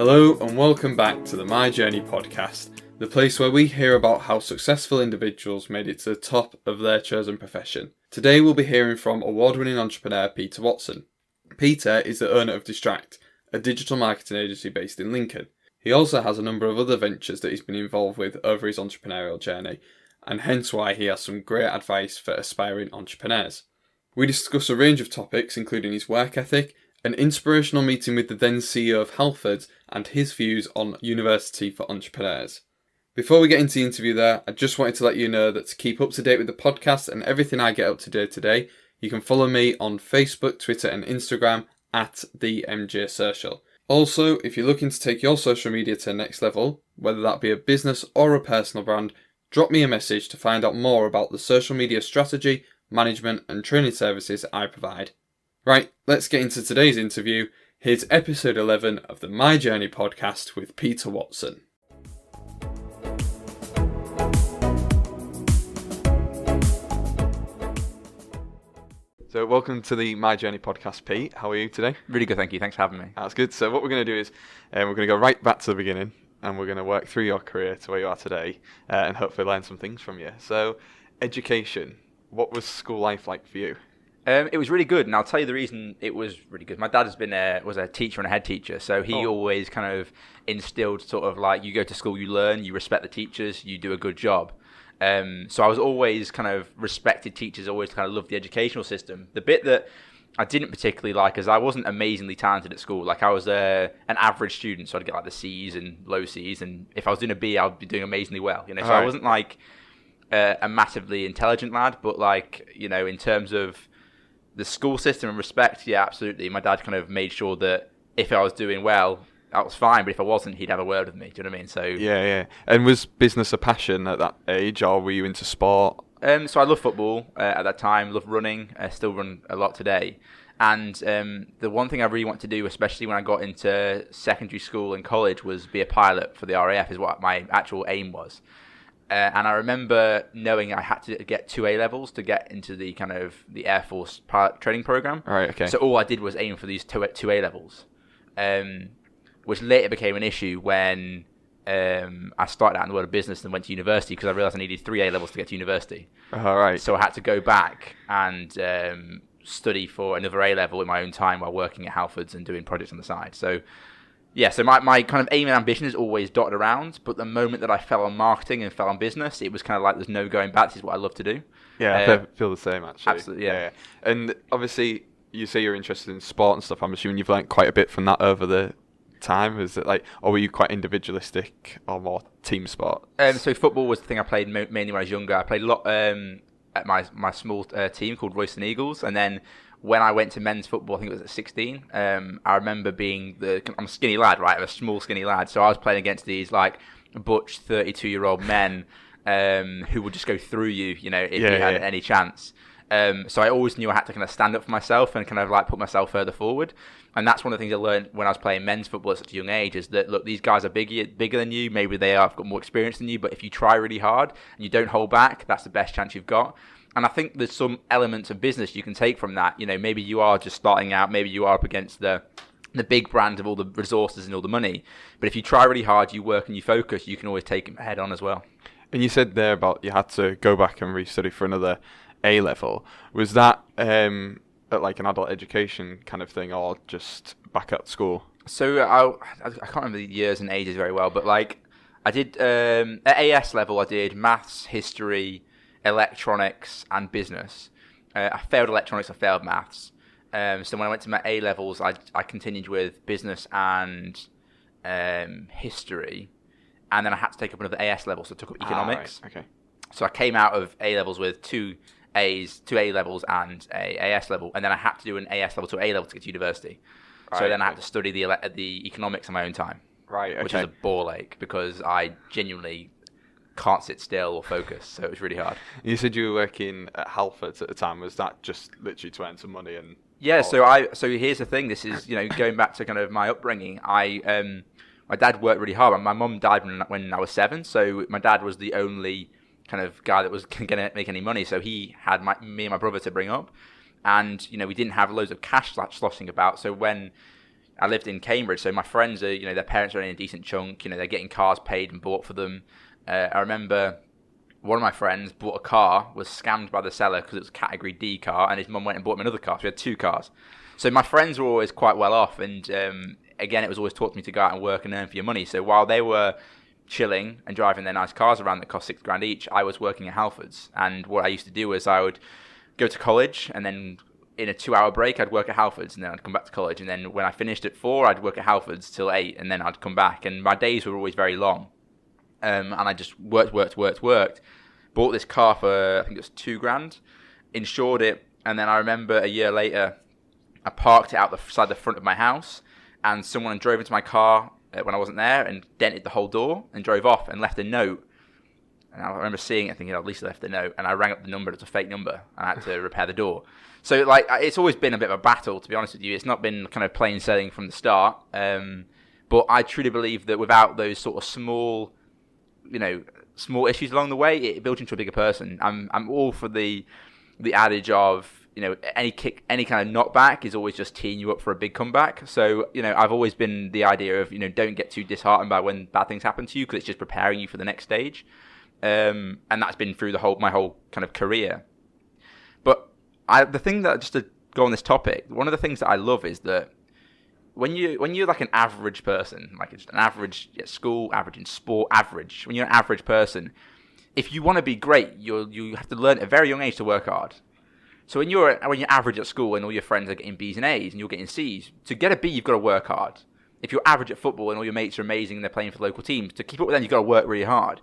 Hello and welcome back to the My Journey podcast, the place where we hear about how successful individuals made it to the top of their chosen profession. Today we'll be hearing from award-winning entrepreneur Peter Watson. Peter is the owner of Distract, a digital marketing agency based in Lincoln. He also has a number of other ventures that he's been involved with over his entrepreneurial journey, and hence why he has some great advice for aspiring entrepreneurs. We discuss a range of topics including his work ethic, an inspirational meeting with the then CEO of Halfords, and his views on university for entrepreneurs. Before we get into the interview there, I just wanted to let you know that to keep up to date with the podcast and everything I get up to date today, you can follow me on Facebook, Twitter and Instagram at the MJ Social. Also, if you're looking to take your social media to the next level, whether that be a business or a personal brand, drop me a message to find out more about the social media strategy, management and training services I provide. Right, let's get into today's interview. Here's episode 11 of the My Journey podcast with Peter Watson. So welcome to the My Journey podcast, Pete. How are you today? Really good, thank you. Thanks for having me. That's good. So what we're going to do is we're going to go right back to the beginning and we're going to work through your career to where you are today and hopefully learn some things from you. So education, what was school life like for you? It was really good, and I'll tell you the reason it was really good. My dad was a teacher and a head teacher, so he always kind of instilled sort of like, you go to school, you learn, you respect the teachers, you do a good job. So I was always kind of respected teachers, always kind of loved the educational system. The bit that I didn't particularly like is I wasn't amazingly talented at school. Like I was an average student, so I'd get like the C's and low C's, and if I was doing a B, I'd be doing amazingly well. You know, so I wasn't like a massively intelligent lad, but like, you know, in terms of the school system and respect, yeah, absolutely. My dad kind of made sure that if I was doing well, that was fine, but if I wasn't, he'd have a word with me. Do you know what I mean? So yeah. And was business a passion at that age, or were you into sport? So I loved football at that time, loved running. I still run a lot today. And the one thing I really wanted to do, especially when I got into secondary school and college, was be a pilot for the RAF, is what my actual aim was. And I remember knowing I had to get 2 A levels to get into the kind of the Air Force pilot training program. Right, okay. So all I did was aim for these 2 A levels, which later became an issue when I started out in the world of business and went to university, because I realized I needed 3 A levels to get to university. All right. So I had to go back and study for another A level in my own time while working at Halfords and doing projects on the side. So yeah, so my kind of aim and ambition is always dotted around, but the moment that I fell on marketing and fell on business, it was kind of like there's no going back. This is what I love to do. Yeah, I feel the same actually. Absolutely, yeah. And obviously, you say you're interested in sport and stuff. I'm assuming you've learned quite a bit from that over the time. Is it like, or were you quite individualistic or more team sport? So football was the thing I played mainly when I was younger. I played a lot at my small team called Royston Eagles, and then when I went to men's football, I think it was at 16, I remember I'm a skinny lad, right? I'm a small, skinny lad. So I was playing against these like butch 32-year-old men who would just go through you, you know, if you had any chance. So I always knew I had to kind of stand up for myself and kind of like put myself further forward. And that's one of the things I learned when I was playing men's football at such a young age, is that, look, these guys are bigger than you. Maybe have got more experience than you, but if you try really hard and you don't hold back, that's the best chance you've got. And I think there's some elements of business you can take from that. You know, maybe you are just starting out, maybe you are up against the big brand of all the resources and all the money. But if you try really hard, you work and you focus, you can always take it head on as well. And you said there about you had to go back and restudy for another A level. Was that at like an adult education kind of thing, or just back at school? So I can't remember the years and ages very well, but like I did at AS level, I did maths, history, electronics and business. I failed electronics, I failed maths. So when I went to my A levels, I continued with business and history, and then I had to take up another AS level, so I took up economics. Right. Okay. So I came out of A levels with 2 A levels and a AS level, and then I had to do an AS level to A level to get to university. Right. So then I had to study the economics on my own time. Right. Okay. Which is a ball ache, because I genuinely can't sit still or focus, so it was really hard. You said you were working at Halfords at the time. Was that just literally to earn some money? And yeah, so here's the thing. This is, you know, going back to kind of my upbringing. My dad worked really hard. My mum died when I was 7, so my dad was the only kind of guy that was going to make any money. So he had me and my brother to bring up, and you know, we didn't have loads of cash sloshing about. So when I lived in Cambridge, so my friends are, their parents are in a decent chunk. They're getting cars paid and bought for them. I remember one of my friends bought a car, was scammed by the seller because it was a Category D car, and his mum went and bought him another car. So we had 2 cars. So my friends were always quite well off, and again, it was always taught to me to go out and work and earn for your money. So while they were chilling and driving their nice cars around that cost $6,000 each, I was working at Halfords. And what I used to do was I would go to college, and then in a 2-hour break, I'd work at Halfords, and then I'd come back to college. And then when I finished at 4, I'd work at Halfords till 8, and then I'd come back. And my days were always very long. And I just worked. Bought this car for, I think it was $2,000, insured it, and then I remember a year later, I parked it out the front of my house, and someone drove into my car when I wasn't there and dented the whole door and drove off and left a note. And I remember seeing it, thinking, at least I left the note, and I rang up the number. It's a fake number, and I had to repair the door. So, it's always been a bit of a battle, to be honest with you. It's not been kind of plain sailing from the start, but I truly believe that without those sort of small issues along the way, it builds into a bigger person. I'm all for the adage of, any kind of knockback is always just teeing you up for a big comeback. So, I've always been the idea of, don't get too disheartened by when bad things happen to you, because it's just preparing you for the next stage. And that's been through my whole kind of career. But the thing that, just to go on this topic, one of the things that I love is that when you're like an average person, like just an average at school, average in sport, average, when you're an average person, if you want to be great, you have to learn at a very young age to work hard. So when you're average at school and all your friends are getting B's and A's and you're getting C's, to get a B, you've got to work hard. If you're average at football and all your mates are amazing and they're playing for the local teams, to keep up with them, you've got to work really hard.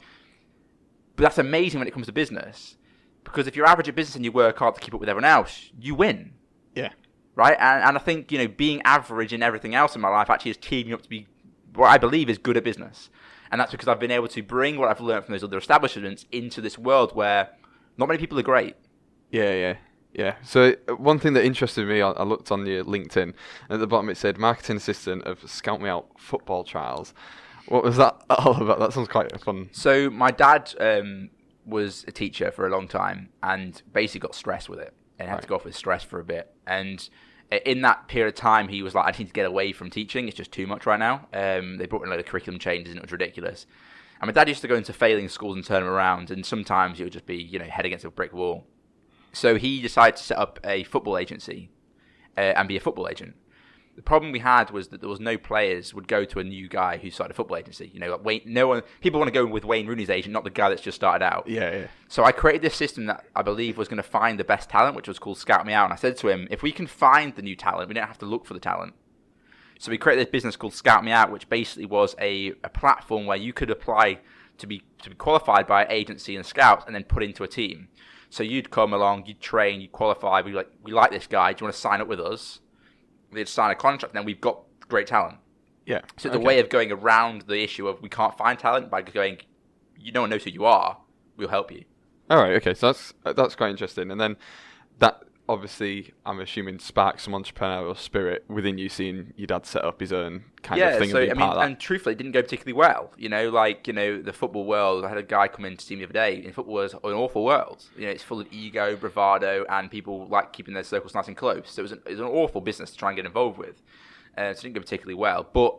But that's amazing when it comes to business, because if you're average at business and you work hard to keep up with everyone else, you win. Yeah. Right? And I think, being average in everything else in my life actually is teaming up to be what I believe is good at business. And that's because I've been able to bring what I've learned from those other establishments into this world where not many people are great. Yeah. So one thing that interested me, I looked on your LinkedIn, and at the bottom it said marketing assistant of Scout Me Out football trials. What was that all about? That sounds quite fun. So my dad was a teacher for a long time and basically got stressed with it and had to go off with stress for a bit. And in that period of time, he was like, I need to get away from teaching. It's just too much right now. They brought in a load of curriculum changes and it was ridiculous. And my dad used to go into failing schools and turn them around. And sometimes it would just be, head against a brick wall. So he decided to set up a football agency and be a football agent. The problem we had was that there was no players would go to a new guy who started a football agency. People want to go with Wayne Rooney's agent, not the guy that's just started out. Yeah. So I created this system that I believe was going to find the best talent, which was called Scout Me Out. And I said to him, if we can find the new talent, we don't have to look for the talent. So we created this business called Scout Me Out, which basically was a platform where you could apply to be qualified by an agency and scouts and then put into a team. So you'd come along, you'd train, you'd qualify. We like this guy. Do you want to sign up with us? They'd sign a contract, and then we've got great talent. Yeah. So it's a way of going around the issue of we can't find talent by going, no one knows who you are, we'll help you. All right, okay, so that's quite interesting. And then that obviously, I'm assuming, sparked some entrepreneurial spirit within you, seeing your dad set up his own kind of thing and being part of that. And truthfully, it didn't go particularly well. The football world, I had a guy come in to see me the other day, and football is an awful world. It's full of ego, bravado, and people like keeping their circles nice and close. So it was an awful business to try and get involved with. So it didn't go particularly well. But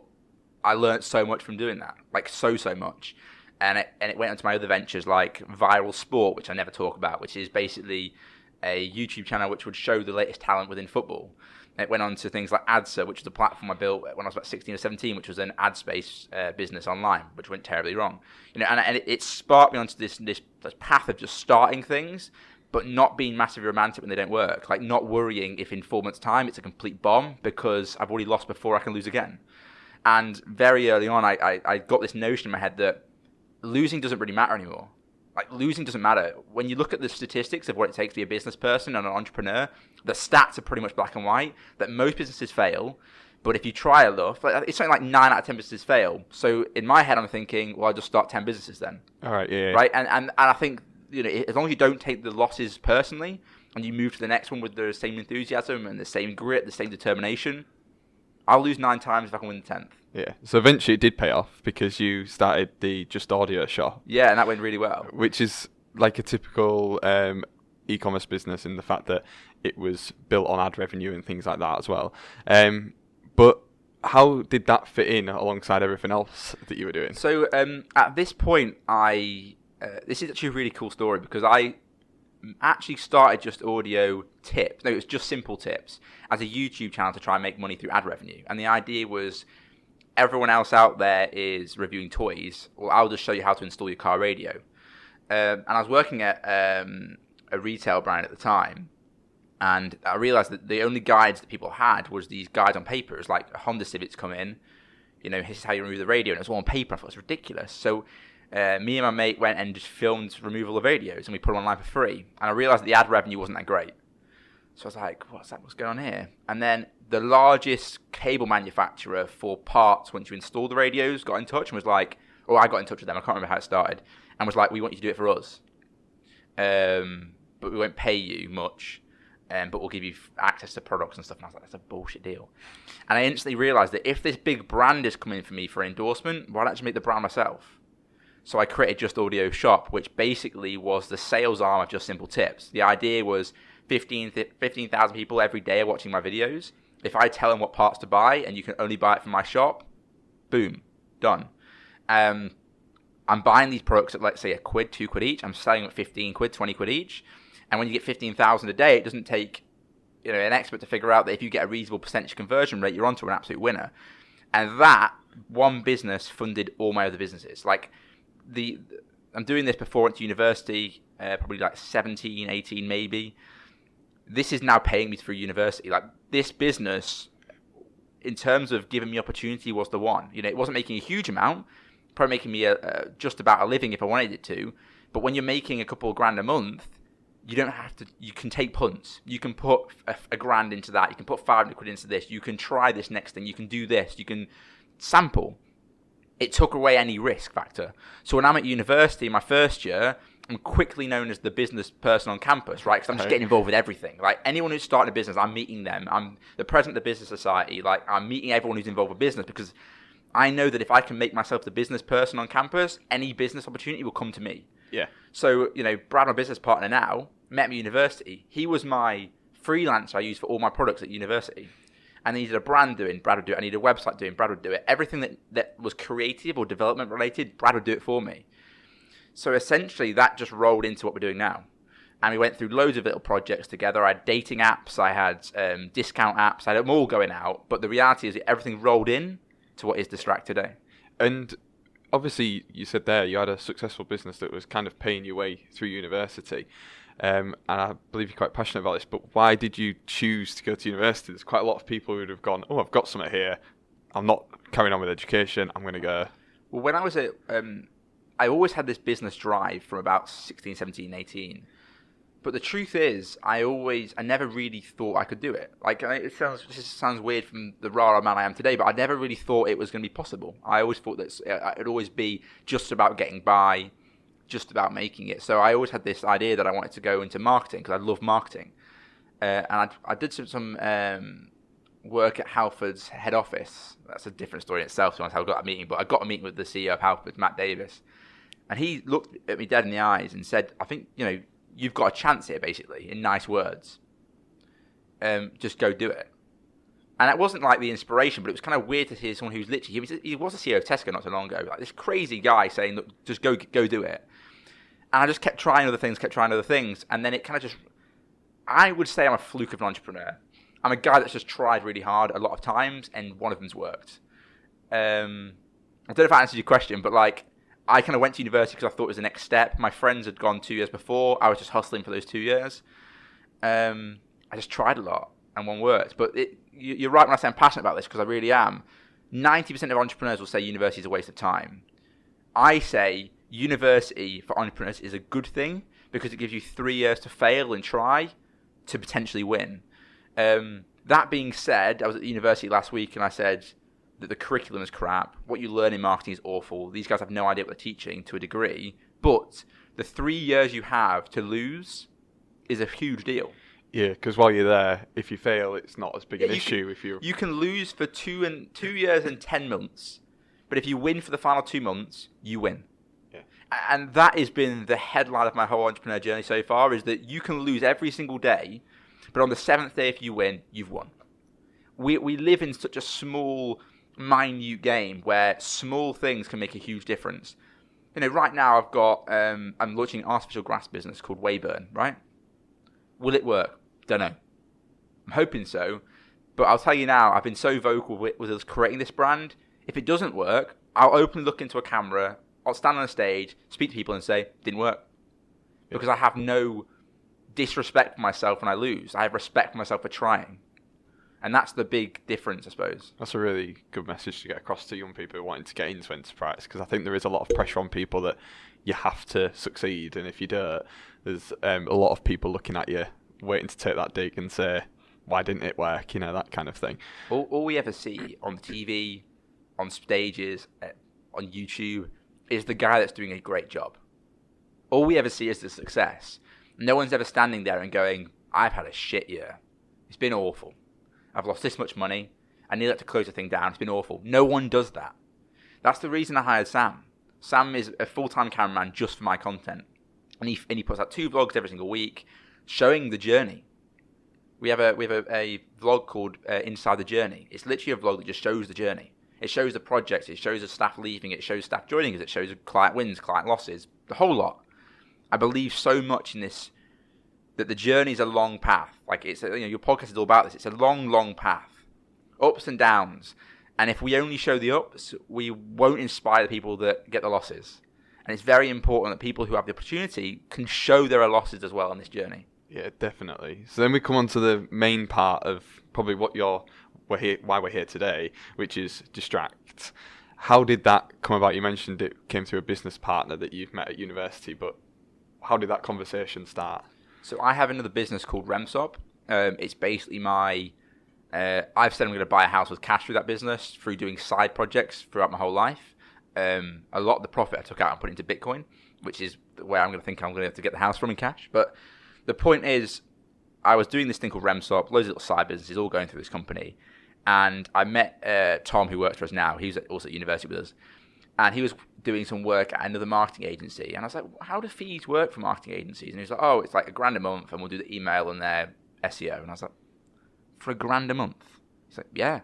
I learned so much from doing that, so much. And it went on to my other ventures like Viral Sport, which I never talk about, which is basically a YouTube channel which would show the latest talent within football. It went on to things like Adser, which was a platform I built when I was about 16 or 17, which was an ad space business online, which went terribly wrong. And it sparked me onto this path of just starting things, but not being massively romantic when they don't work. Like not worrying if in 4 months' time it's a complete bomb because I've already lost before I can lose again. And very early on, I got this notion in my head that losing doesn't really matter anymore. Like losing doesn't matter. When you look at the statistics of what it takes to be a business person and an entrepreneur, the stats are pretty much black and white, that most businesses fail. But if you try enough, it's something like 9 out of 10 businesses fail. So in my head, I'm thinking, well, I'll just start 10 businesses then. All right, yeah. Right? And I think, as long as you don't take the losses personally and you move to the next one with the same enthusiasm and the same grit, the same determination, I'll lose 9 times if I can win the 10th. Yeah, so eventually it did pay off because you started the Just Audio shop. Yeah, and that went really well. Which is like a typical e-commerce business in the fact that it was built on ad revenue and things like that as well. But how did that fit in alongside everything else that you were doing? So at this point, this is actually a really cool story because I actually started just audio tips. No, it was just simple tips as a YouTube channel to try and make money through ad revenue. And the idea was everyone else out there is reviewing toys. Well, I'll just show you how to install your car radio. And I was working at a retail brand at the time. And I realized that the only guides that people had was these guides on paper. It was like Honda Civics come in, this is how you remove the radio. And it was all on paper. I thought it was ridiculous. So me and my mate went and just filmed removal of radios and we put them online for free. And I realized that the ad revenue wasn't that great. So I was like, what's going on here? And then the largest cable manufacturer for parts once you install the radios got in touch and was like, I got in touch with them. I can't remember how it started. And was like, we want you to do it for us. But we won't pay you much. But we'll give you access to products and stuff. And I was like, that's a bullshit deal. And I instantly realized that if this big brand is coming for me for endorsement, why don't I just make the brand myself? So I created Just Audio Shop, which basically was the sales arm of Just Simple Tips. The idea was 15,000 people every day are watching my videos. If I tell them what parts to buy and you can only buy it from my shop, boom, done. I'm buying these products at, let's say, £1, £2 each. I'm selling them at 15 quid, 20 quid each. And when you get 15,000 a day, it doesn't take an expert to figure out that if you get a reasonable percentage conversion rate, you're onto an absolute winner. And that one business funded all my other businesses. Like I'm doing this before I went to university, probably like 17, 18 maybe. This is now paying me through university. Like this business, in terms of giving me opportunity, was the one. It wasn't making a huge amount, probably making me just about a living if I wanted it to. But when you're making a couple of grand a month, you don't have to. You can take punts. You can put a grand into that. You can put 500 quid into this. You can try this next thing. You can do this. You can sample. It took away any risk factor. So when I'm at university in my first year, I'm quickly known as the business person on campus, right? Because I'm just getting involved with everything. Like anyone who's starting a business, I'm meeting them. I'm the president of the business society. Like I'm meeting everyone who's involved with business because I know that if I can make myself the business person on campus, any business opportunity will come to me. Yeah. So, Brad, my business partner now, met me at university. He was my freelancer I used for all my products at university. I needed a brand doing, Brad would do it. I needed a website doing, Brad would do it. Everything that was creative or development related, Brad would do it for me. So essentially that just rolled into what we're doing now. And we went through loads of little projects together. I had dating apps, I had discount apps, I had them all going out. But the reality is that everything rolled in to what is Distract today. And obviously you said there you had a successful business that was kind of paying your way through university. And I believe you're quite passionate about this, but why did you choose to go to university? There's quite a lot of people who would have gone, I've got something here. I'm not carrying on with education. I'm going to go. Well, when I was at, I always had this business drive from about 16, 17, 18. But the truth is, I never really thought I could do it. Like, this sounds weird from the rah-rah man I am today, but I never really thought it was going to be possible. I always thought that it'd always be just about getting by, just about making it. So I always had this idea that I wanted to go into marketing because I love marketing. And I did some work at Halford's head office. That's a different story in itself, so how I got that meeting. But I got a meeting with the CEO of Halford's, Matt Davis. And he looked at me dead in the eyes and said, I think, you've got a chance here, basically, in nice words. Just go do it. And that wasn't like the inspiration, but it was kind of weird to hear someone who's literally, he was the CEO of Tesco not so long ago, like this crazy guy saying, look, just go do it. And I just kept trying other things, and then it kind of just, I would say I'm a fluke of an entrepreneur. I'm a guy that's just tried really hard a lot of times, and one of them's worked. I don't know if I answered your question, but like, I kind of went to university because I thought it was the next step. My friends had gone 2 years before. I was just hustling for those 2 years. I just tried a lot, and one worked. But you're right when I say I'm passionate about this, because I really am. 90% of entrepreneurs will say university is a waste of time. I say university for entrepreneurs is a good thing because it gives you 3 years to fail and try to potentially win. That being said, I was at the university last week and I said that the curriculum is crap. What you learn in marketing is awful. These guys have no idea what they're teaching to a degree. But the 3 years you have to lose is a huge deal. Yeah, because while you're there, if you fail, it's not as big an issue. You can lose for 2 years and 10 months. But if you win for the final 2 months, you win. Yeah. And that has been the headline of my whole entrepreneur journey so far, is that you can lose every single day, but on the 7th day, if you win, you've won. we live in such a small, minute game where small things can make a huge difference. Right now I'm launching an artificial grass business called Wayburn, right? Will it work? Don't know. I'm hoping so. But I'll tell you now, I've been so vocal with us creating this brand. If it doesn't work, I'll openly look into a camera, I'll stand on a stage, speak to people and say, didn't work. Because I have no disrespect for myself when I lose. I have respect for myself for trying. And that's the big difference, I suppose. That's a really good message to get across to young people wanting to get into enterprise, because I think there is a lot of pressure on people that you have to succeed, and if you don't, there's a lot of people looking at you, waiting to take that dig and say, why didn't it work? That kind of thing. All we ever see on TV, on stages, on YouTube, is the guy that's doing a great job. All we ever see is the success. No one's ever standing there and going, I've had a shit year. It's been awful. I've lost this much money. I nearly had to close the thing down. It's been awful. No one does that. That's the reason I hired Sam. Sam is a full-time cameraman just for my content. And he puts out 2 vlogs every single week showing the journey. We have a vlog called Inside the Journey. It's literally a vlog that just shows the journey. It shows the projects. It shows the staff leaving. It shows staff joining us. It shows client wins, client losses, the whole lot. I believe so much in this, that the journey is a long path. Like your podcast is all about this. It's a long, long path, ups and downs. And if we only show the ups, we won't inspire the people that get the losses. And it's very important that people who have the opportunity can show there are losses as well on this journey. Yeah, definitely. So then we come on to the main part of probably why we're here today, which is Distract. How did that come about? You mentioned it came through a business partner that you've met at university, but how did that conversation start? So I have another business called Remsop. It's basically I've said I'm going to buy a house with cash through that business, through doing side projects throughout my whole life. A lot of the profit I took out and put into Bitcoin, which is where I'm going to have to get the house from in cash. But the point is, I was doing this thing called Remsop, loads of little side businesses all going through this company. And I met Tom, who works for us now. He was also at university with us. And he was doing some work at another marketing agency. And I was like, how do fees work for marketing agencies? And he was like, oh, it's like $1,000 a month and we'll do the email and their SEO. And I was like, for $1,000 a month? He's like, yeah.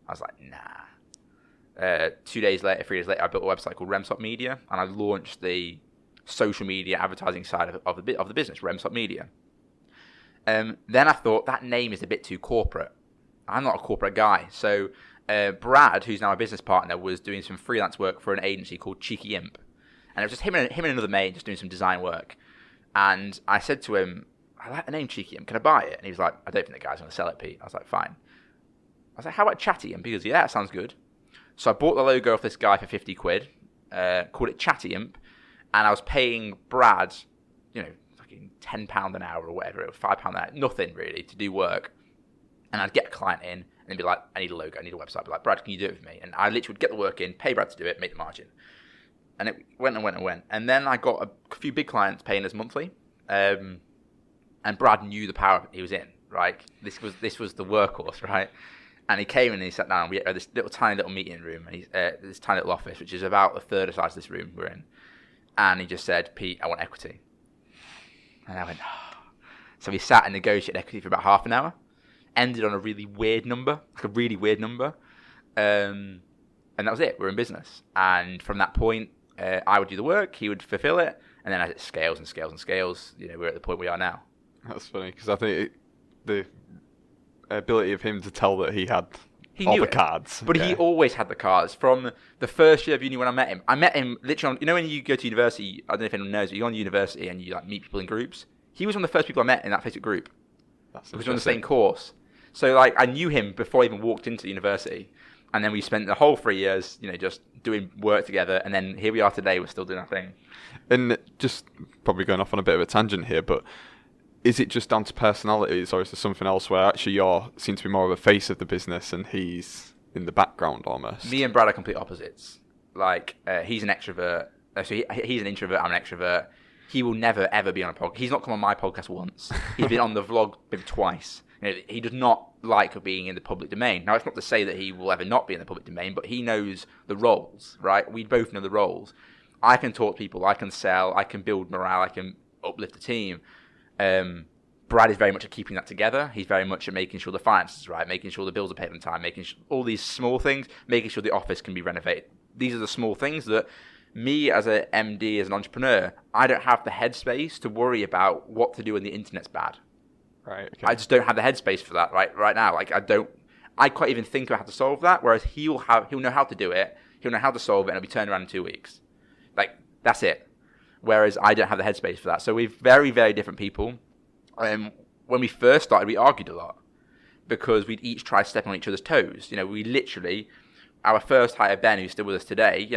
I was like, nah. 3 days later, I built a website called Remsop Media. And I launched the social media advertising side of the business, Remsop Media. Then I thought, that name is a bit too corporate. I'm not a corporate guy. So Brad, who's now a business partner, was doing some freelance work for an agency called Cheeky Imp. And it was just him and another mate just doing some design work. And I said to him, I like the name Cheeky Imp. Can I buy it? And he was like, I don't think the guy's going to sell it, Pete. I was like, fine. I was like, how about Chatty Imp? He goes, yeah, that sounds good. So I bought the logo off this guy for 50 quid, called it Chatty Imp. And I was paying Brad, fucking £10 an hour or whatever. It was £5 an hour. Nothing really to do work. And I'd get a client in and be like, I need a logo, I need a website. I'd be like, Brad, can you do it for me? And I literally would get the work in, pay Brad to do it, make the margin. And it went and went and went. And then I got a few big clients paying us monthly. And Brad knew the power he was in, right? This was the workhorse, right? And he came in and he sat down. We had this tiny little meeting room, and this tiny little office, which is about a third the size of this room we're in. And he just said, Pete, I want equity. And I went, oh. So we sat and negotiated equity for about half an hour. Ended on a really weird number, and that was it. We're in business, and from that point, I would do the work, he would fulfill it, and then as it scales and scales and scales, we're at the point we are now. That's funny, because I think the ability of him to tell that he had all knew the cards, but he always had the cards from the first year of uni when I met him. Literally, when you go to university, I don't know if anyone knows, but you go on university and you meet people in groups. He was one of the first people I met in that Facebook group. Because we're on the same course. So I knew him before I even walked into the university, and then we spent the whole 3 years, just doing work together, and then here we are today. We're still doing our thing. And just probably going off on a bit of a tangent here, but is it just down to personalities, or is there something else where actually you seem to be more of a face of the business and he's in the background almost? Me and Brad are complete opposites. He's an extrovert. So he's an introvert. I'm an extrovert. He will never ever be on a podcast. He's not come on my podcast once. He's been on the vlog maybe twice. He does not like being in the public domain. Now, it's not to say that he will ever not be in the public domain, but he knows the roles, right? We both know the roles. I can talk to people, I can sell, I can build morale, I can uplift the team. Brad is very much at keeping that together. He's very much at making sure the finances are right, making sure the bills are paid on time, making sure all these small things, making sure the office can be renovated. These are the small things that me as an MD, as an entrepreneur, I don't have the headspace to worry about what to do when the internet's bad. Right. Okay. I just don't have the headspace for that right now. Like I can't even think about how to solve that. Whereas he'll know how to do it. He'll know how to solve it, and it'll be turned around in 2 weeks. Like that's it. Whereas I don't have the headspace for that. So we're very, very different people. When we first started, we argued a lot because we'd each try stepping on each other's toes. We literally, our first hire, Ben, who's still with us today,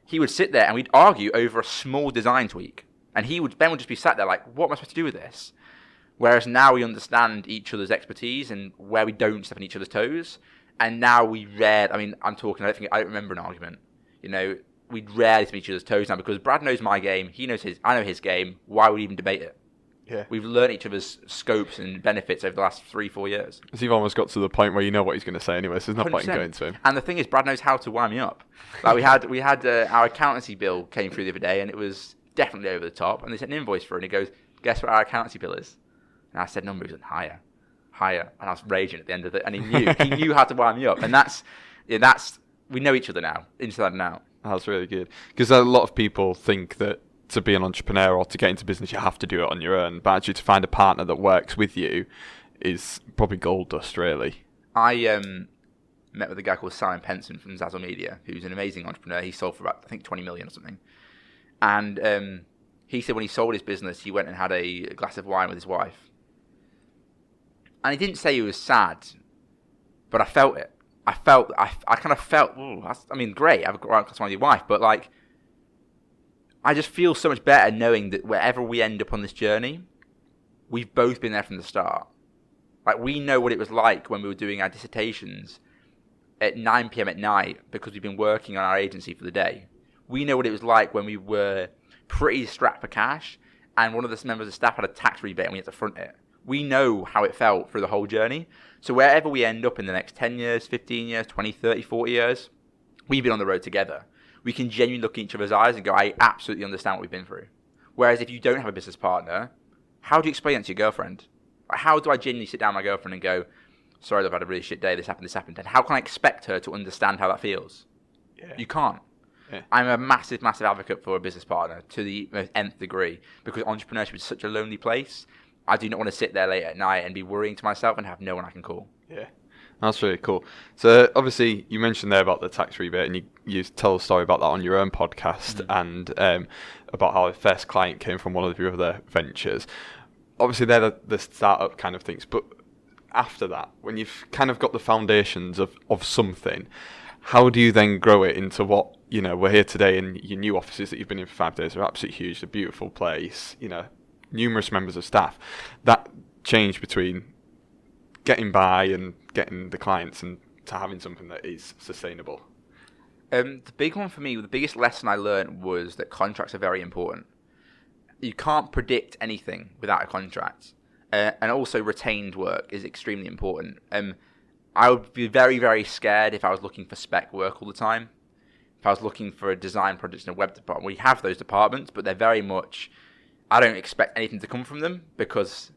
he would sit there and we'd argue over a small design tweak. And Ben would just be sat there like, what am I supposed to do with this? Whereas now we understand each other's expertise and where we don't step on each other's toes. And now I don't remember an argument. We'd rarely step on each other's toes now because Brad knows my game, he knows his, I know his game. Why would we even debate it? Yeah. We've learned each other's scopes and benefits over the last 3-4 years. So you've almost got to the point where you know what he's going to say anyway, so there's no point in going to him. And the thing is, Brad knows how to wind me up. Like we had our accountancy bill came through the other day, and it was definitely over the top. And they sent an invoice for it, and he goes, "Guess what our accountancy bill is?" And I said, "Number is higher," and I was raging at the end of it. And he knew how to wind me up. And that's we know each other now, inside and out. That's really good because a lot of people think that to be an entrepreneur or to get into business, you have to do it on your own. But actually, to find a partner that works with you is probably gold dust, really. I met with a guy called Simon Penson from Zazzle Media, who's an amazing entrepreneur. He sold for about, I think, 20 million or something. And he said when he sold his business, he went and had a glass of wine with his wife. And he didn't say he was sad, but I felt it. I kind of felt, great, have a glass of wine with your wife, but like, I just feel so much better knowing that wherever we end up on this journey, we've both been there from the start. Like, we know what it was like when we were doing our dissertations at 9 p.m. at night because we've been working on our agency for the day. We know what it was like when we were pretty strapped for cash and one of the members of staff had a tax rebate and we had to front it. We know how it felt through the whole journey. So wherever we end up in the next 10 years, 15 years, 20, 30, 40 years, we've been on the road together. We can genuinely look in each other's eyes and go, I absolutely understand what we've been through. Whereas if you don't have a business partner, how do you explain that to your girlfriend? How do I genuinely sit down with my girlfriend and go, sorry, I've had a really shit day, this happened. And how can I expect her to understand how that feels? Yeah. You can't. Yeah. I'm a massive, massive advocate for a business partner to the most nth degree because entrepreneurship is such a lonely place. I do not want to sit there late at night and be worrying to myself and have no one I can call. Yeah. That's really cool. So obviously you mentioned there about the tax rebate and you tell a story about that on your own podcast and about how the first client came from one of your other ventures. Obviously they're the startup kind of things, but after that, when you've kind of got the foundations of something, how do you then grow it into what, we're here today in your new offices that you've been in for 5 days are absolutely huge, a beautiful place, numerous members of staff. That change between getting by and getting the clients and to having something that is sustainable. The big one for me, the biggest lesson I learned was that contracts are very important. You can't predict anything without a contract. And also retained work is extremely important. I would be very, very scared if I was looking for spec work all the time. If I was looking for a design project in a web department, we have those departments, but they're very much, I don't expect anything to come from them because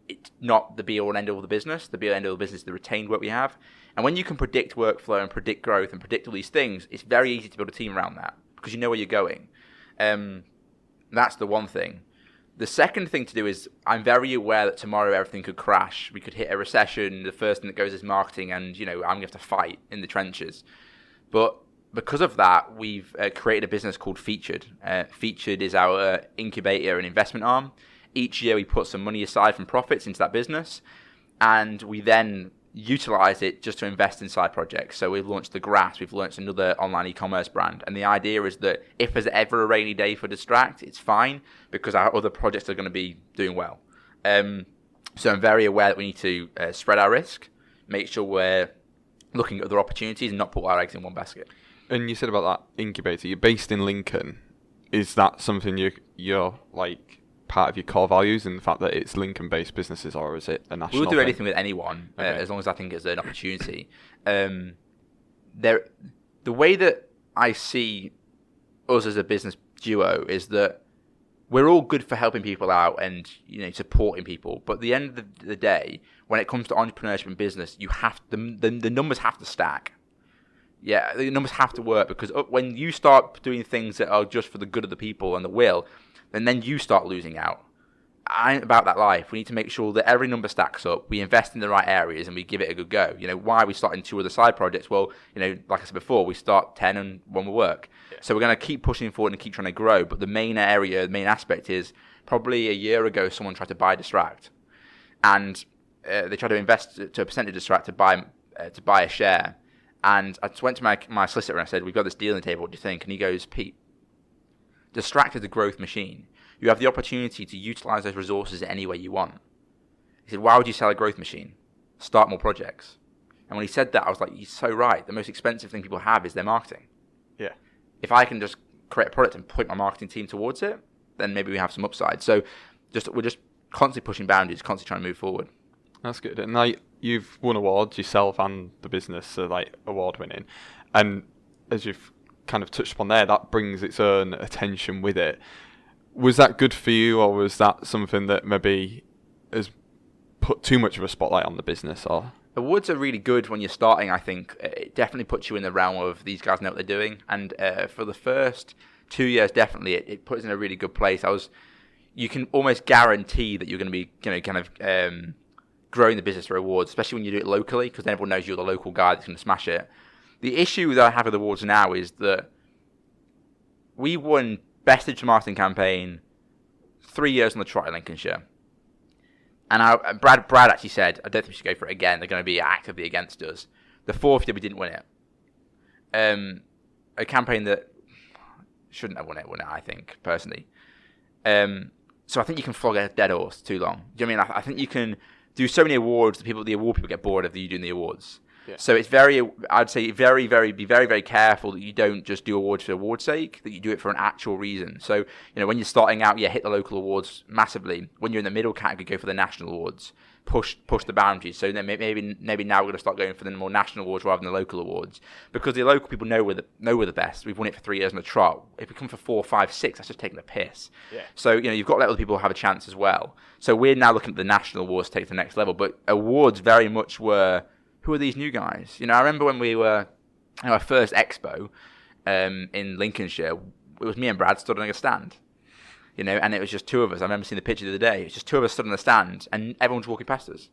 it's not the be-all and end-all of the business. The be-all and end-all of the business is the retained work we have. And when you can predict workflow and predict growth and predict all these things, it's very easy to build a team around that because you know where you're going. That's the one thing. The second thing to do is I'm very aware that tomorrow everything could crash. We could hit a recession. The first thing that goes is marketing and, I'm going to have to fight in the trenches. But because of that, we've created a business called Featured. Featured is our incubator and investment arm. Each year we put some money aside from profits into that business and we then utilize it just to invest in side projects. So we've launched The Grass, we've launched another online e-commerce brand. And the idea is that if there's ever a rainy day for Distract, it's fine because our other projects are going to be doing well. So I'm very aware that we need to spread our risk, make sure we're looking at other opportunities and not put our eggs in one basket. And you said about that incubator, you're based in Lincoln. Is that something you're like part of your core values in the fact that it's Lincoln-based businesses, or is it a national We'll do thing? anything with anyone, as long as I think it's an opportunity. The way that I see us as a business duo is that we're all good for helping people out and supporting people. But at the end of the day, when it comes to entrepreneurship and business, you have the numbers have to stack. Yeah, the numbers have to work, because when you start doing things that are just for the good of the people and the will, then you start losing out. I ain't about that life. We need to make sure that every number stacks up. We invest in the right areas and we give it a good go. Why are we starting 2 other side projects? Well, like I said before, we start 10 and 1 will work. Yeah. So we're going to keep pushing forward and keep trying to grow. But the main aspect is, probably a year ago, someone tried to buy Distract, and they tried to invest to a percentage of Distract to buy a share. And I just went to my solicitor and I said, we've got this deal on the table. What do you think? And he goes, Pete, Distract is a growth machine. You have the opportunity to utilize those resources any way you want. He said, why would you sell a growth machine? Start more projects. And when he said that, I was like, he's so right. The most expensive thing people have is their marketing. Yeah. If I can just create a product and point my marketing team towards it, then maybe we have some upside. So we're just constantly pushing boundaries, constantly trying to move forward. That's good. And now you've won awards yourself and the business, so award winning. And as you've kind of touched upon there, that brings its own attention with it. Was that good for you, or was that something that maybe has put too much of a spotlight on the business? Or awards are really good when you're starting. I think it definitely puts you in the realm of these guys know what they're doing. And for the first 2 years, definitely it puts us in a really good place. You can almost guarantee that you're going to be growing the business through awards, especially when you do it locally, because then everyone knows you're the local guy that's going to smash it. The issue that I have with awards now is that we won Best Digital Marketing Campaign 3 years on the trot in Lincolnshire. And Brad actually said, I don't think we should go for it again. They're going to be actively against us. The 4th year, we didn't win it. A campaign that shouldn't have won it, I think, personally. So I think you can flog a dead horse too long. Do you know what I mean? I think you can do so many awards that the award people get bored of you doing the awards. Yeah. So it's I'd say be very, very careful that you don't just do awards for award's sake, that you do it for an actual reason. So, when you're starting out, hit the local awards massively. When you're in the middle category, go for the national awards. Push the boundaries. So then maybe now we're going to start going for the more national awards rather than the local awards, because the local people know we're the best. We've won it for 3 years on the trot. If we come for 4, 5, 6, that's just taking the piss. Yeah. So you've got to let other people have a chance as well. So we're now looking at the national awards to take to the next level. But awards very much were, who are these new guys? I remember when we were at our first expo in Lincolnshire, it was me and Brad stood on a stand. And it was just 2 of us. I remember seeing the picture the other day. It's just 2 of us stood on the stand, and everyone's walking past us.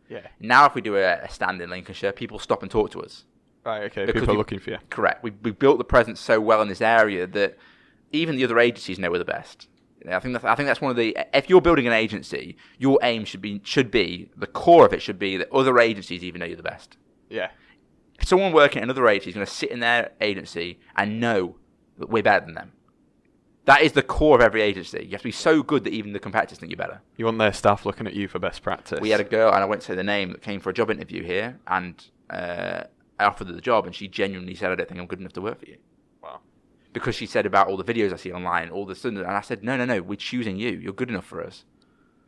Yeah. Now, if we do a stand in Lincolnshire, people stop and talk to us. Right. Okay. People are looking for you. Correct. We built the presence so well in this area that even the other agencies know we're the best. I think that's one of the. If you're building an agency, your aim should be the core of it should be that other agencies even know you're the best. Yeah. If someone working at another agency is going to sit in their agency and know that we're better than them. That is the core of every agency. You have to be so good that even the competitors think you're better. You want their staff looking at you for best practice. We had a girl, and I won't say the name, that came for a job interview here, and I offered her the job, and she genuinely said, I don't think I'm good enough to work for you. Wow. Because she said about all the videos I see online, all the sudden, and I said, no, we're choosing you. You're good enough for us.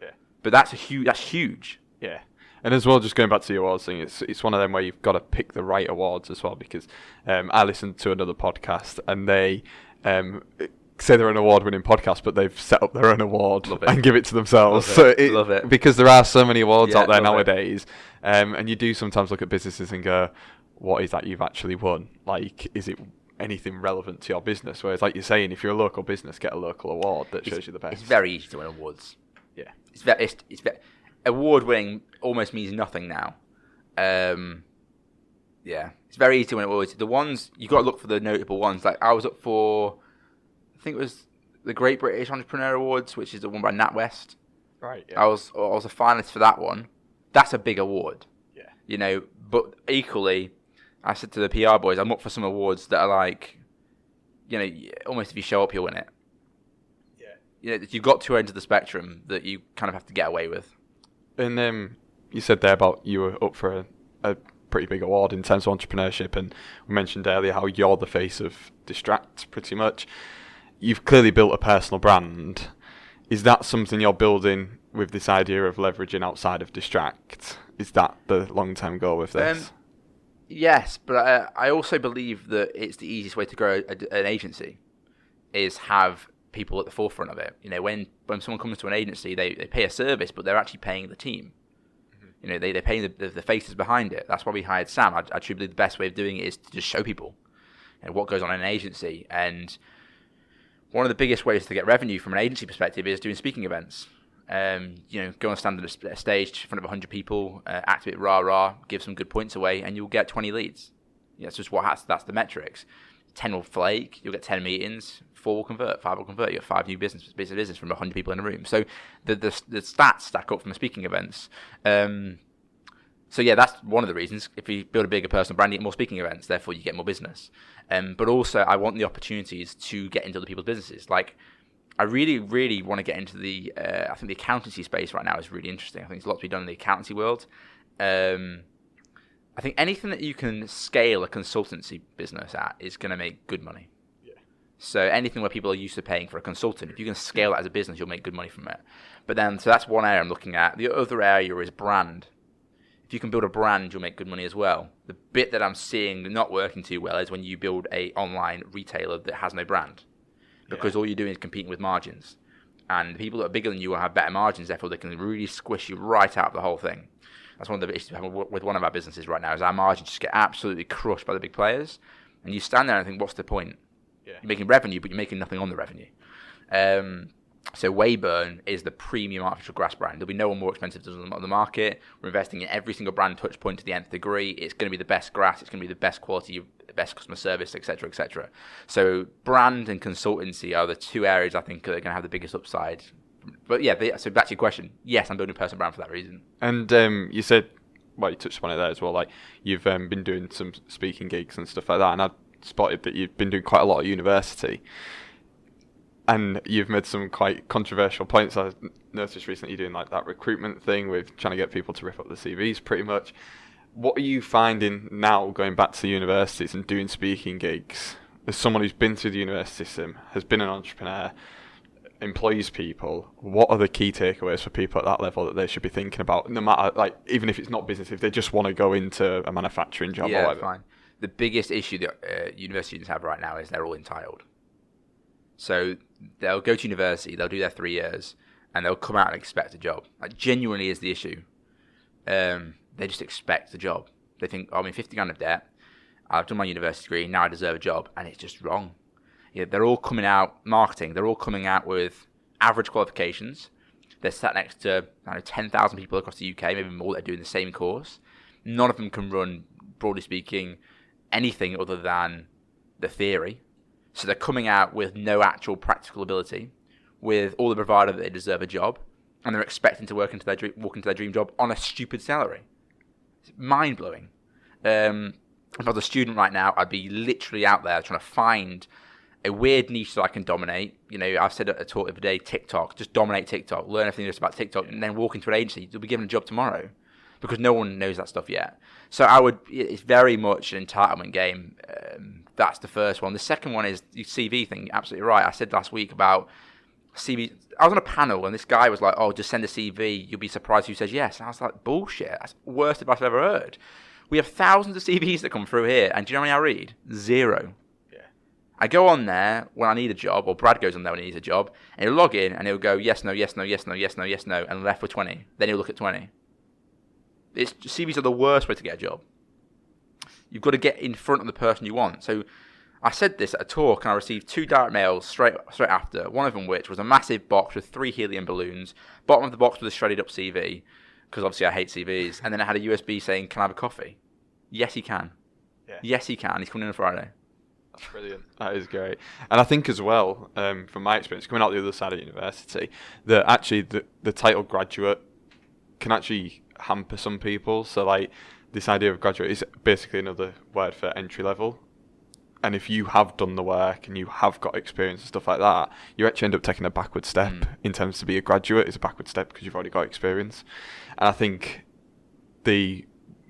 Yeah. But that's huge. Yeah. And as well, just going back to the awards thing, it's one of them where you've got to pick the right awards as well, because I listened to another podcast, and they say they're an award-winning podcast, but they've set up their own award and give it to themselves. Love it. Because there are so many awards out there nowadays, and you do sometimes look at businesses and go, what is that you've actually won? Is it anything relevant to your business? Whereas, like you're saying, if you're a local business, get a local award that shows you the best. It's very easy to win awards. Yeah. It's very award-winning almost means nothing now. Yeah. It's very easy to win awards. The ones, you got to look for the notable ones. Like, I was up for, I think it was the Great British Entrepreneur Awards, which is the one by NatWest. Right. Yeah. I was a finalist for that one. That's a big award. Yeah. But equally, I said to the PR boys, I'm up for some awards that are like, almost if you show up, you'll win it. Yeah. You've got 2 ends of the spectrum that you kind of have to get away with. And you said there about you were up for a pretty big award in terms of entrepreneurship, and we mentioned earlier how you're the face of Distract, pretty much. You've clearly built a personal brand. Is that something you're building with this idea of leveraging outside of Distract? Is that the long-term goal with this? Yes, but I also believe that it's the easiest way to grow an agency is have people at the forefront of it. When someone comes to an agency, they pay a service, but they're actually paying the team. They pay the faces behind it. That's why we hired Sam. I truly believe the best way of doing it is to just show people what goes on in an agency. And one of the biggest ways to get revenue from an agency perspective is doing speaking events. Go and stand on a stage in front of 100 people, act a bit rah-rah, give some good points away, and you'll get 20 leads. That's just that's the metrics. 10 will flake, you'll get 10 meetings, 4 will convert, 5 will convert, you get 5 new business from 100 people in a room. So the stats stack up from the speaking events. So yeah, that's one of the reasons. If you build a bigger personal brand, you get more speaking events, therefore you get more business. But also I want the opportunities to get into other people's businesses. Like, I really, really want to get into I think the accountancy space right now is really interesting. I think there's a lot to be done in the accountancy world. I think anything that you can scale a consultancy business at is going to make good money. Yeah. So anything where people are used to paying for a consultant, if you can scale that as a business, you'll make good money from it. But then, so that's one area I'm looking at. The other area is brand. If you can build a brand, you'll make good money as well. The bit that I'm seeing not working too well is when you build a online retailer that has no brand. Because all you're doing is competing with margins. And the people that are bigger than you will have better margins, therefore they can really squish you right out of the whole thing. That's one of the issues we have with one of our businesses right now, is our margins just get absolutely crushed by the big players. And you stand there and think, what's the point? Yeah. You're making revenue, but you're making nothing on the revenue. So Wayburn is the premium artificial grass brand. There'll be no one more expensive than on the market. We're investing in every single brand touch point to the nth degree. It's going to be the best grass. It's going to be the best quality, best customer service, etc., etc. So brand and consultancy are the two areas I think are going to have the biggest upside. But yeah, so back to your question. Yes, I'm building a personal brand for that reason. And you said, well, you touched upon it there as well. Like, you've been doing some speaking gigs and stuff like that, and I spotted that you've been doing quite a lot at university. And you've made some quite controversial points. I noticed recently you're doing like that recruitment thing with trying to get people to rip up the CVs pretty much. What are you finding now going back to the universities and doing speaking gigs? As someone who's been through the university system, has been an entrepreneur, employs people, what are the key takeaways for people at that level that they should be thinking about? No matter, like, even if it's not business, if they just want to go into a manufacturing job or whatever. Fine. The biggest issue that university students have right now is they're all entitled. So they'll go to university, they'll do their 3 years, and they'll come out and expect a job. Like, genuinely is the issue. They just expect a job. They think, I'm in 50 grand of debt, I've done my university degree, now I deserve a job, and it's just wrong. They're all coming out, marketing, they're all coming out with average qualifications. They're sat next to 10,000 people across the UK, maybe more, that are doing the same course. None of them can run, broadly speaking, anything other than the theory. So they're coming out with no actual practical ability, with all the bravado that they deserve a job, and they're expecting to walk into their dream job on a stupid salary. It's mind-blowing. If I was a student right now, I'd be literally out there trying to find a weird niche that I can dominate. I've said at a talk the other day, TikTok, just dominate TikTok, learn everything just about TikTok, and then walk into an agency. You'll be given a job tomorrow, because no one knows that stuff yet. So it's very much an entitlement game. That's the first one. The second one is the CV thing. You're absolutely right. I said last week about CV. I was on a panel and this guy was like, oh, just send a CV. You'll be surprised who says yes. And I was like, bullshit. That's the worst advice I've ever heard. We have thousands of CVs that come through here. And do you know how many I read? 0. Yeah. I go on there when I need a job, or Brad goes on there when he needs a job, and he'll log in and he'll go, yes, no, yes, no, yes, no, yes, no, yes, no, and left with 20. Then he'll look at 20. CVs are the worst way to get a job. You've got to get in front of the person you want. So I said this at a talk, and I received 2 direct mails straight after, one of them which was a massive box with 3 helium balloons. Bottom of the box was a shredded up CV, because obviously I hate CVs. And then it had a USB saying, can I have a coffee? Yes, he can. Yeah. Yes, he can. He's coming in on Friday. That's brilliant. That is great. And I think as well, from my experience, coming out the other side of university, that actually the title graduate can actually hamper some people. So like, this idea of graduate is basically another word for entry level. And if you have done the work and you have got experience and stuff like that, you actually end up taking a backward step in terms to be a graduate. It's a backward step because you've already got experience. And I think the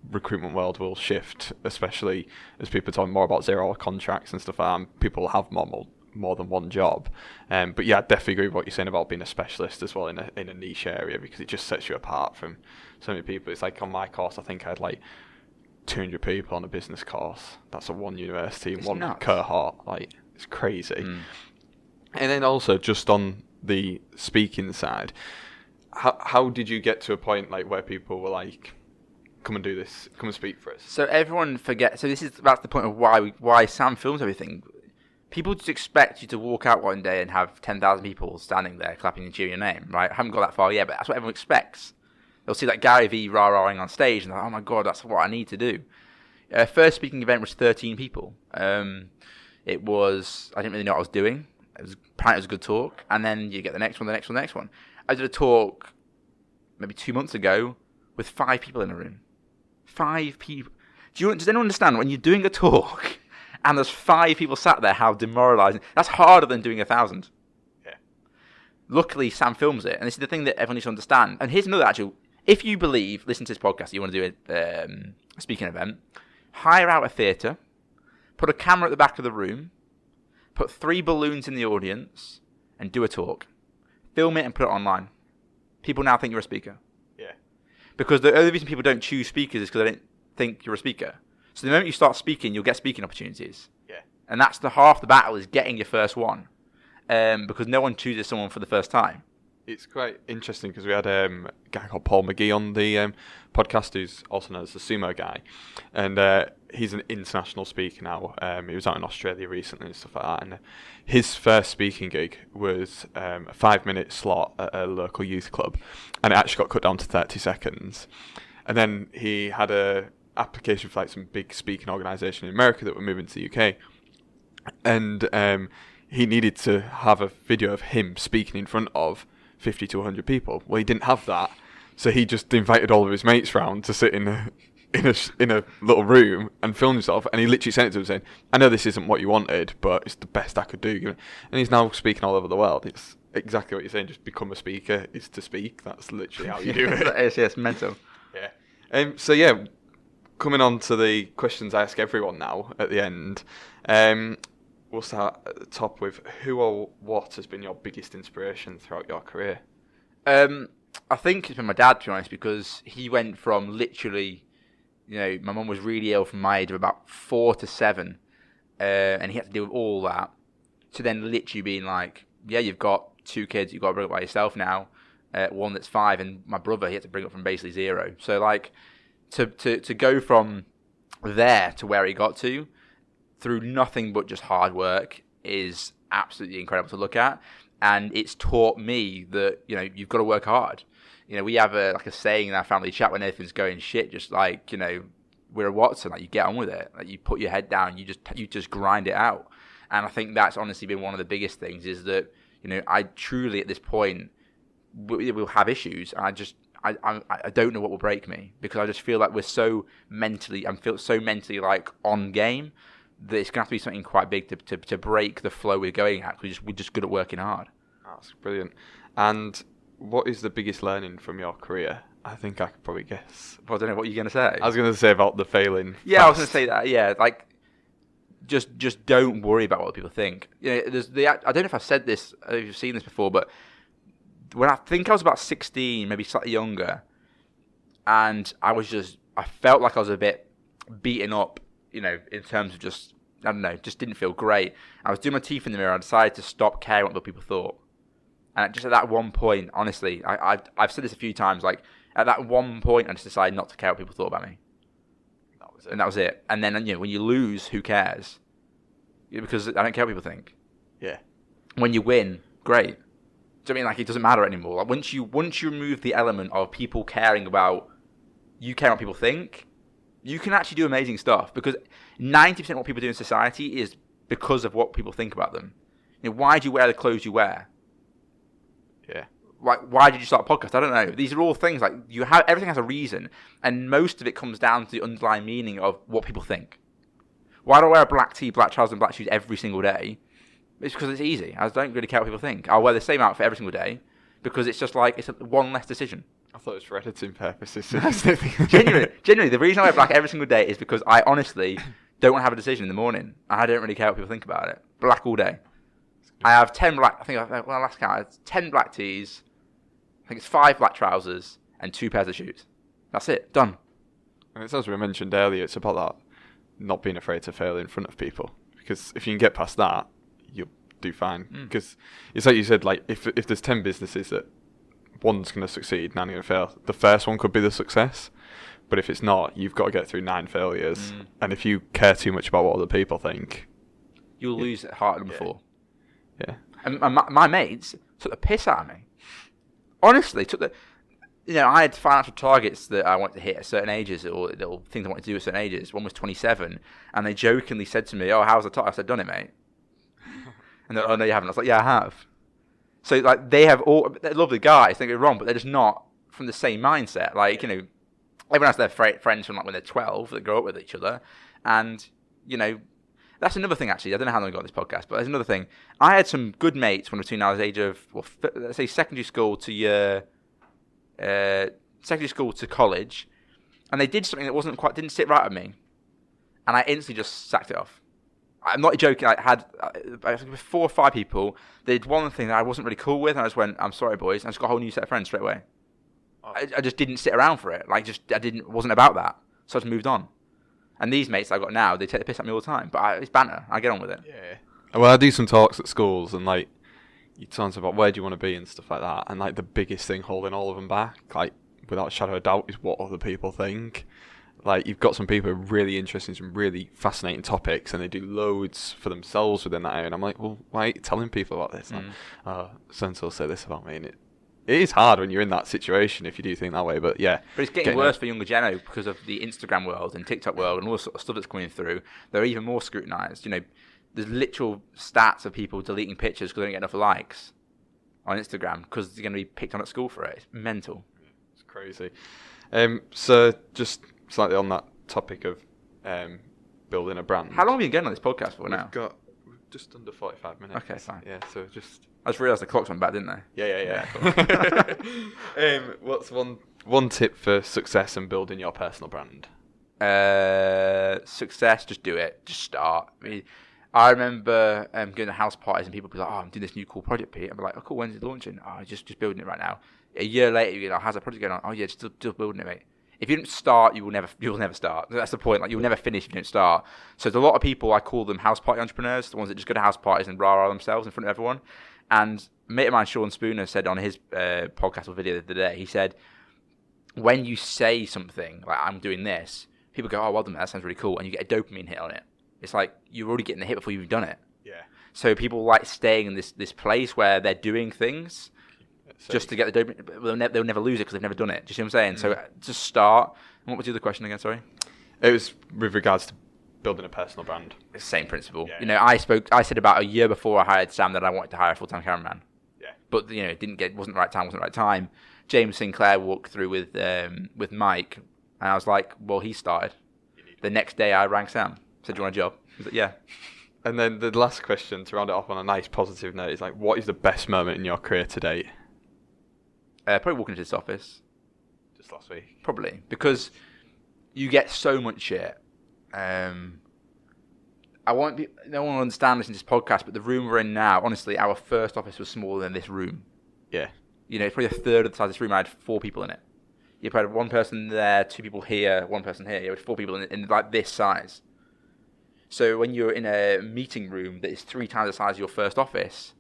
recruitment world will shift, especially as people talk more about 0-hour contracts and stuff like that, and people have more than one job. But yeah, I definitely agree with what you're saying about being a specialist as well in a niche area, because it just sets you apart from so many people. It's like on my course, I think I had like 200 people on a business course. That's at one university, one cohort. Like, it's crazy. And then also, just on the speaking side, how did you get to a point like where people were like, come and do this, come and speak for us? So everyone forgets. So that's the point of why Sam films everything. People just expect you to walk out one day and have 10,000 people standing there clapping and cheering your name, right? I haven't got that far yet, but that's what everyone expects. They'll see like Gary Vee rah-rahing on stage and they're like, oh my God, that's what I need to do. First speaking event was 13 people. It was, I didn't really know what I was doing. Apparently it was a good talk. And then you get the next one, the next one, the next one. I did a talk maybe 2 months ago with 5 people in a room. 5 people. Does anyone understand when you're doing a talk and there's 5 people sat there, how demoralising? That's harder than doing 1,000. Yeah. Luckily, Sam films it. And this is the thing that everyone needs to understand. And here's another actual, if you believe, listen to this podcast, you want to do a speaking event, hire out a theatre, put a camera at the back of the room, put 3 balloons in the audience, and do a talk. Film it and put it online. People now think you're a speaker. Yeah. Because the only reason people don't choose speakers is because they don't think you're a speaker. So the moment you start speaking, you'll get speaking opportunities. Yeah. And that's the half the battle, is getting your first one. Because no one chooses someone for the first time. It's quite interesting because we had a guy called Paul McGee on the podcast, who's also known as the sumo guy, and he's an international speaker now. He was out in Australia recently and stuff like that, and his first speaking gig was a 5-minute slot at a local youth club, and it actually got cut down to 30 seconds. And then he had a application for like some big speaking organisation in America that were moving to the UK, and he needed to have a video of him speaking in front of 50 to 100 people. Well, he didn't have that, so he just invited all of his mates round to sit in a little room and film himself, and he literally sent it to him saying, I know this isn't what you wanted, but it's the best I could do. And he's now speaking all over the world. It's exactly what you're saying, just become a speaker is to speak. That's literally how you do it. It's mental. Yeah. So yeah, coming on to the questions I ask everyone now at the end, we'll start at the top with who or what has been your biggest inspiration throughout your career? I think it's been my dad, to be honest, because he went from literally, my mum was really ill from my age of about 4 to 7, and he had to deal with all that, to then literally being like, yeah, you've got 2 kids, you've got to bring up by yourself now, one that's 5, and my brother, he had to bring up from basically 0. So like, to go from there to where he got to, through nothing but just hard work, is absolutely incredible to look at. And it's taught me that, you've got to work hard. We have a saying in our family chat when everything's going shit, just like, we're a Watson, like you get on with it. Like you put your head down, you just grind it out. And I think that's honestly been one of the biggest things, is that, I truly at this point will have issues. And I don't know what will break me, because I just feel like I feel so mentally like on game, that it's going to have to be something quite big to break the flow we're going at. We're just good at working hard. That's brilliant. And what is the biggest learning from your career? I think I could probably guess. Well, I don't know what you're going to say. I was going to say about the failing. Yeah, I was going to say that. Yeah, like just don't worry about what people think. I don't know if I've said this, if you've seen this before, but when I think I was about 16, maybe slightly younger, and I felt like I was a bit beaten up, in terms of just didn't feel great. I was doing my teeth in the mirror. I decided to stop caring what other people thought. And just at that one point, honestly, I've said this a few times, like at that one point, I just decided not to care what people thought about me. That was it. And then, when you lose, who cares? Because I don't care what people think. Yeah. When you win, great. Do you know what I mean? Like, it doesn't matter anymore. Like, once you remove the element of people caring about you caring what people think, you can actually do amazing stuff, because 90% of what people do in society is because of what people think about them. Why do you wear the clothes you wear? Yeah. Why did you start a podcast? I don't know. These are all things like everything has a reason, and most of it comes down to the underlying meaning of what people think. Why do I wear a black tee, black trousers, and black shoes every single day? It's because it's easy. I don't really care what people think. I'll wear the same outfit every single day because it's just like it's one less decision. I thought it was for editing purposes. Genuinely, the reason I wear black every single day is because I honestly don't want to have a decision in the morning, and I don't really care what people think about it. Black all day. I have 10 black. I think last count, it's 10 black tees. I think it's 5 black trousers and 2 pairs of shoes. That's it. Done. And it's as we mentioned earlier, it's about that not being afraid to fail in front of people, because if you can get past that, you'll do fine. Because it's like you said, like if there's 10 businesses that one's going to succeed, 9 are going to fail, the first one could be the success. But if it's not, you've got to get through 9 failures. And if you care too much about what other people think, you'll lose at heart number 4. Yeah. And my mates took the piss out of me. Honestly, I had financial targets that I wanted to hit at certain ages, or little things I wanted to do at certain ages. One was 27, and they jokingly said to me, "Oh, how's the target?" I said, "Done it, mate." And they're like, "Oh, no, you haven't." I was like, "Yeah, I have." So like they're lovely guys, don't get me wrong, but they're just not from the same mindset. Like, everyone has their friends from like when they're 12 that grow up with each other, and that's another thing actually. I don't know how long I got on this podcast, but there's another thing. I had some good mates when between I was age of let's say secondary school to college, and they did something that didn't sit right with me, and I instantly just sacked it off. I'm not joking. I had 4 or 5 people. They did one thing that I wasn't really cool with, and I just went, "I'm sorry, boys." And I just got a whole new set of friends straight away. I just didn't sit around for it. Wasn't about that. So I just moved on. And these mates I've got now, they take the piss at me all the time. But it's banter. I get on with it. Yeah. Well, I do some talks at schools, and like you talk about where do you want to be and stuff like that. And like the biggest thing holding all of them back, like without a shadow of a doubt, is what other people think. Like you've got some people who are really interested in some really fascinating topics, and they do loads for themselves within that area. And I'm like, well, why are you telling people about this? Like, so-and-so say this about me, and it is hard when you're in that situation if you do think that way, but yeah. But it's getting worse for younger Geno because of the Instagram world and TikTok world and all the sort of stuff that's coming through. They're even more scrutinised. There's literal stats of people deleting pictures because they don't get enough likes on Instagram because they're going to be picked on at school for it. It's mental. It's crazy. So just slightly on that topic of building a brand. How long have you been going on this podcast for now? We've got just under 45 minutes. Okay, fine. Yeah, so just... I just realised the clocks went back, didn't they? Yeah. Cool. What's one tip for success in building your personal brand? Success, just do it. Just start. I remember going to house parties and people be like, "Oh, I'm doing this new cool project, Pete." I'm like, "Oh, cool. When's it launching?" "Oh, just building it right now." A year later, you go, "How's that project going on?" "Oh, yeah, just building it, mate." If you don't start, you will never start. That's the point. Like you'll never finish if you don't start. So there's a lot of people, I call them house party entrepreneurs, the ones that just go to house parties and rah-rah themselves in front of everyone. And a mate of mine, Sean Spooner, said on his podcast or video the other day, he said, when you say something like "I'm doing this," people go, "Oh, well done, that sounds really cool," and you get a dopamine hit on it. It's like you're already getting the hit before you've done it. Yeah. So people like staying in this place where they're doing things just to get the dopamine. They'll never lose it because they've never done it. Do you see what I'm saying? So just start. And what was the other question again? Sorry. It was with regards to building a personal brand. It's the same principle. Yeah. I said about a year before I hired Sam that I wanted to hire a full-time cameraman. Yeah. But it wasn't the right time. James Sinclair walked through with Mike, and I was like, well, he started. The next day I rang Sam. Said, "Do you want a job?" He was like, "Yeah." And then the last question to round it off on a nice positive note is like, what is the best moment in your career to date? Probably walking into this office. Just last week. Probably. Because you get so much shit. No one will understand this in this podcast, but the room we're in now, honestly, our first office was smaller than this room. Yeah. It's probably a third of the size of this room. I had 4 people in it. You had 1 person there, 2 people here, 1 person here. You had 4 people in like this size. So when you're in a meeting room that is 3 times the size of your first office,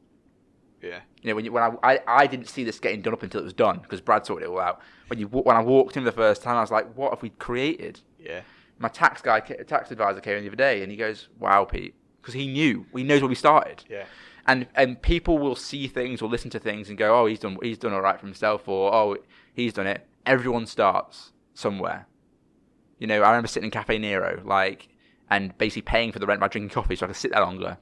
yeah. When I didn't see this getting done up until it was done because Brad sorted it all out. When I walked in the first time, I was like, "What have we created?" Yeah. My tax advisor came in the other day, and he goes, "Wow, Pete," because he knows where we started. Yeah. And people will see things or listen to things and go, "Oh, he's done all right for himself," or "Oh, he's done it." Everyone starts somewhere. I remember sitting in Cafe Nero, and basically paying for the rent by drinking coffee so I could sit there longer.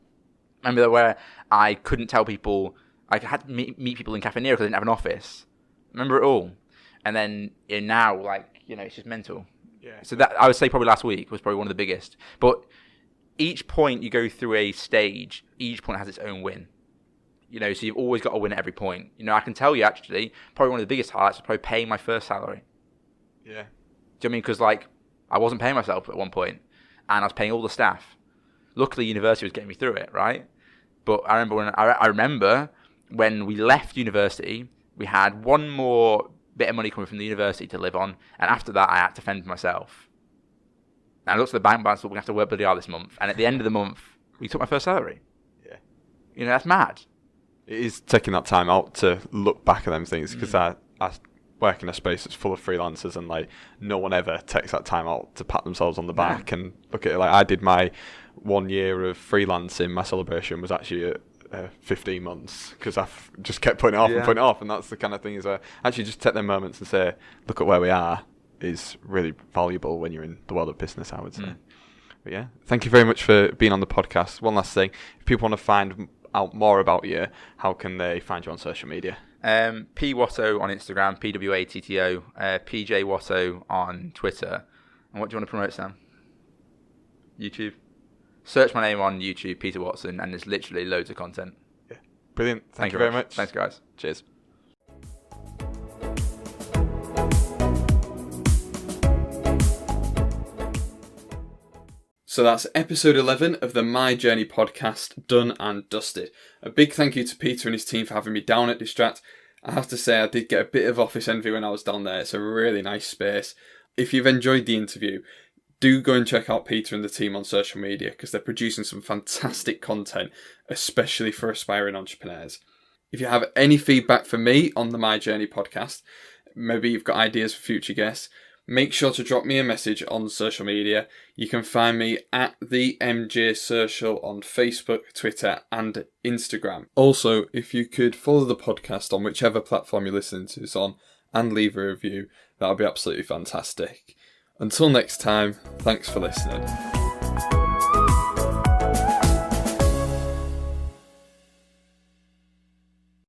I remember where I couldn't tell people. I had to meet people in Cafe Nero because I didn't have an office. I remember it all. And then now, it's just mental. Yeah. So that I would say probably last week was probably one of the biggest. But each point you go through a stage, each point has its own win. So you've always got to win at every point. I can tell you actually, probably one of the biggest highlights was probably paying my first salary. Yeah. Do you know what I mean? Because I wasn't paying myself at one point, and I was paying all the staff. Luckily, university was getting me through it, right? But I remember when we left university, we had one more bit of money coming from the university to live on, and after that, I had to fend for myself. And I looked at the bank balance, we're going to have to work bloody hard this month. And at the end of the month, we took my first salary. Yeah. That's mad. It is taking that time out to look back at them things, because I work in a space that's full of freelancers, and like no one ever takes that time out to pat themselves on the back and look at it. Like I did my 1 year of freelancing. My celebration was actually at 15 months, because I've just kept putting it off and putting it off. And that's the kind of thing, is actually just take them moments and say, look at where we are, is really valuable when you're in the world of business, I would say. But yeah, thank you very much for being on the podcast. One last thing, if people want to find out more about you, how can they find you on social media? P Watto on Instagram, PWATTO, PJ Watto on Twitter. And what do you want to promote, Sam? YouTube. Search my name on YouTube, Peter Watson, and there's literally loads of content. Yeah, brilliant. Thank you very much. Thanks, guys. Cheers. So that's episode 11 of the My Journey podcast, done and dusted. A big thank you to Peter and his team for having me down at Distract. I have to say I did get a bit of office envy when I was down there. It's a really nice space. If you've enjoyed the interview, do go and check out Peter and the team on social media, because they're producing some fantastic content, especially for aspiring entrepreneurs. If you have any feedback for me on the My Journey podcast, maybe you've got ideas for future guests, make sure to drop me a message on social media. You can find me at the MJ Social on Facebook, Twitter and Instagram. Also, if you could follow the podcast on whichever platform you're listening to this on and leave a review, that would be absolutely fantastic. Until next time, thanks for listening.